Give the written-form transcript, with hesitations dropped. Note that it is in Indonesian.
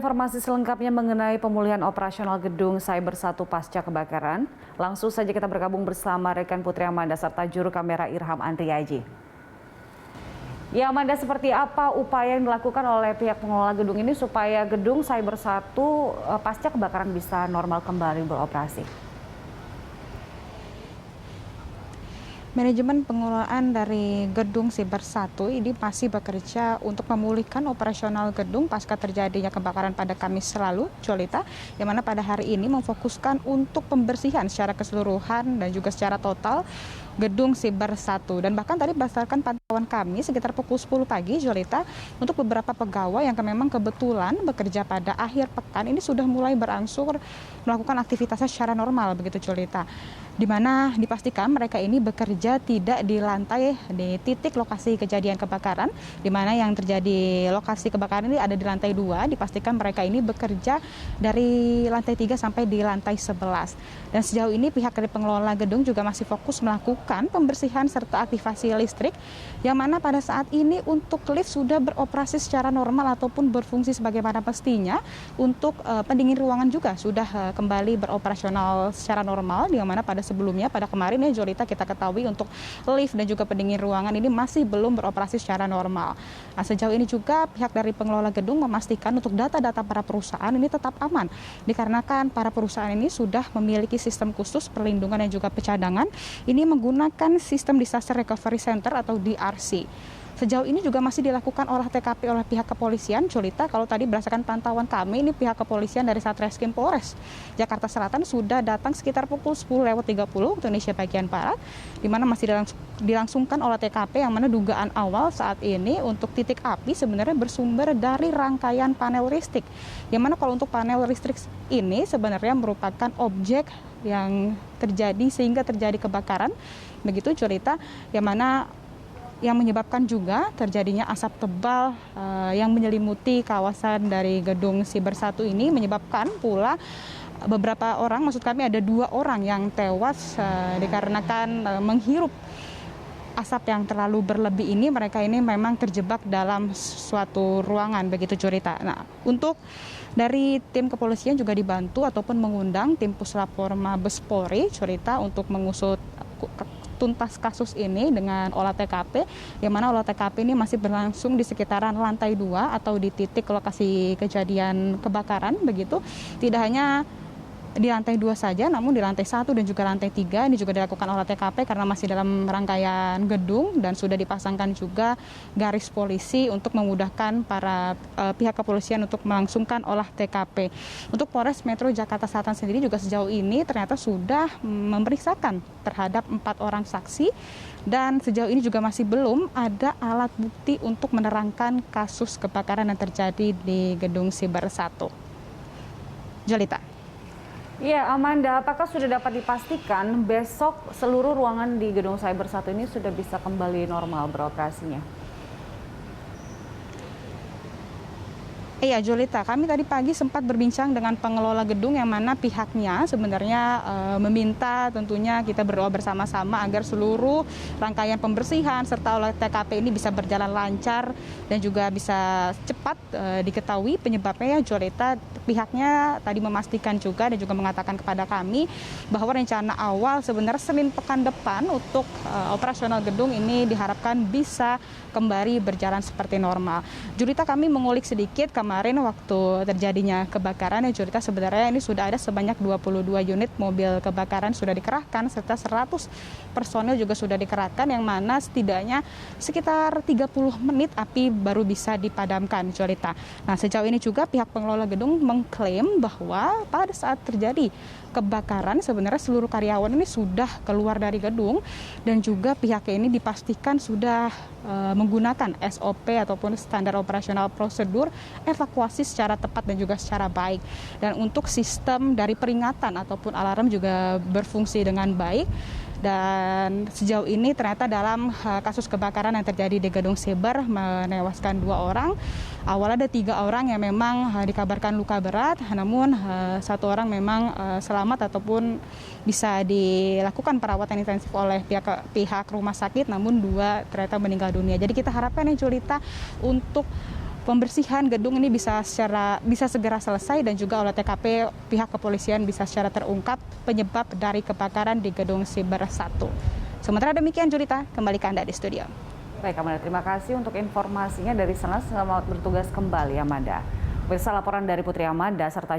Informasi selengkapnya mengenai pemulihan operasional gedung Cyber 1 pasca kebakaran. Langsung saja kita bergabung bersama rekan Putri Amanda serta juru kamera Irham Andriaji. Ya Amanda, seperti apa upaya yang dilakukan oleh pihak pengelola gedung ini supaya gedung Cyber 1 pasca kebakaran bisa normal kembali beroperasi? Manajemen pengelolaan dari gedung Cyber 1 ini masih bekerja untuk memulihkan operasional gedung pasca terjadinya kebakaran pada Kamis lalu, Jolita, yang mana pada hari ini memfokuskan untuk pembersihan secara keseluruhan dan juga secara total gedung Cyber 1. Dan bahkan tadi berdasarkan pantauan kami sekitar pukul 10 pagi, Jolita, untuk beberapa pegawai yang memang kebetulan bekerja pada akhir pekan ini sudah mulai berangsur melakukan aktivitasnya secara normal, begitu Jolita. Di mana dipastikan mereka ini bekerja tidak di lantai di titik lokasi kejadian kebakaran, di mana yang terjadi lokasi kebakaran ini ada di lantai 2, dipastikan mereka ini bekerja dari lantai 3 sampai di lantai 11. Dan sejauh ini pihak dari pengelola gedung juga masih fokus melakukan pembersihan serta aktivasi listrik, yang mana pada saat ini untuk lift sudah beroperasi secara normal ataupun berfungsi sebagaimana mestinya. Untuk pendingin ruangan juga sudah kembali beroperasional secara normal, yang mana pada sebelumnya pada kemarin ya Jolita, kita ketahui untuk lift dan juga pendingin ruangan ini masih belum beroperasi secara normal. Nah, sejauh ini juga pihak dari pengelola gedung memastikan untuk data-data para perusahaan ini tetap aman, dikarenakan para perusahaan ini sudah memiliki sistem khusus perlindungan dan juga pencadangan, ini menggunakan sistem Disaster Recovery Center atau DRC. Sejauh ini juga masih dilakukan olah TKP oleh pihak kepolisian, Jolita. Kalau tadi berdasarkan pantauan kami, ini pihak kepolisian dari Satreskrim Polres Jakarta Selatan sudah datang sekitar pukul 10.30 waktu Indonesia bagian Barat, di mana masih dilangsungkan olah TKP, yang mana dugaan awal saat ini untuk titik api sebenarnya bersumber dari rangkaian panel listrik. Yang mana kalau untuk panel listrik ini sebenarnya merupakan objek yang terjadi sehingga terjadi kebakaran, begitu Jolita, yang mana yang menyebabkan juga terjadinya asap tebal yang menyelimuti kawasan dari gedung Cyber 1 ini, menyebabkan pula beberapa orang, maksud kami ada 2 orang yang tewas dikarenakan menghirup asap yang terlalu berlebih ini. Mereka ini memang terjebak dalam suatu ruangan, begitu Jolita. Nah, untuk dari tim kepolisian juga dibantu ataupun mengundang tim Puslapor Mabes Polri, Jolita, untuk mengusut tuntas kasus ini dengan olah TKP, yang mana olah TKP ini masih berlangsung di sekitaran lantai 2 atau di titik lokasi kejadian kebakaran, begitu. Tidak hanya di lantai 2 saja, namun di lantai 1 dan juga lantai 3 ini juga dilakukan olah TKP karena masih dalam rangkaian gedung, dan sudah dipasangkan juga garis polisi untuk memudahkan para pihak kepolisian untuk melangsungkan olah TKP. Untuk Polres Metro Jakarta Selatan sendiri juga sejauh ini ternyata sudah memeriksakan terhadap 4 orang saksi, dan sejauh ini juga masih belum ada alat bukti untuk menerangkan kasus kebakaran yang terjadi di gedung Cyber 1. Jolita. Ya Amanda, apakah sudah dapat dipastikan besok seluruh ruangan di gedung Cyber 1 ini sudah bisa kembali normal beroperasinya? Iya Jolita, kami tadi pagi sempat berbincang dengan pengelola gedung, yang mana pihaknya sebenarnya meminta tentunya kita berdoa bersama-sama agar seluruh rangkaian pembersihan serta olah TKP ini bisa berjalan lancar dan juga bisa cepat diketahui penyebabnya ya Jolita. Pihaknya tadi memastikan juga dan juga mengatakan kepada kami bahwa rencana awal sebenarnya Senin pekan depan untuk operasional gedung ini diharapkan bisa kembali berjalan seperti normal. Jolita, kami mengulik sedikit kemarin waktu terjadinya kebakaran ya Jolita, sebenarnya ini sudah ada sebanyak 22 unit mobil kebakaran sudah dikerahkan serta 100 personil juga sudah dikerahkan, yang mana setidaknya sekitar 30 menit api baru bisa dipadamkan Jolita. Nah, sejauh ini juga pihak pengelola gedung mengklaim bahwa pada saat terjadi kebakaran sebenarnya seluruh karyawan ini sudah keluar dari gedung, dan juga pihaknya ini dipastikan sudah menggunakan SOP ataupun standar operasional prosedur evakuasi secara tepat dan juga secara baik. Dan untuk sistem dari peringatan ataupun alarm juga berfungsi dengan baik. Dan sejauh ini ternyata dalam kasus kebakaran yang terjadi di gedung Cyber menewaskan 2 orang. Awalnya ada 3 orang yang memang dikabarkan luka berat, namun 1 orang memang selamat ataupun bisa dilakukan perawatan intensif oleh pihak rumah sakit, namun 2 ternyata meninggal dunia. Jadi kita harapkan ya Jolita untuk pembersihan gedung ini bisa segera selesai dan juga oleh TKP pihak kepolisian bisa secara terungkap penyebab dari kebakaran di gedung Siber 1. Sementara demikian, Julita, kembali ke Anda di studio. Baik, Amanda, terima kasih untuk informasinya dari sana. Selamat bertugas kembali, Amanda. Pemirsa, laporan dari Putri Amanda serta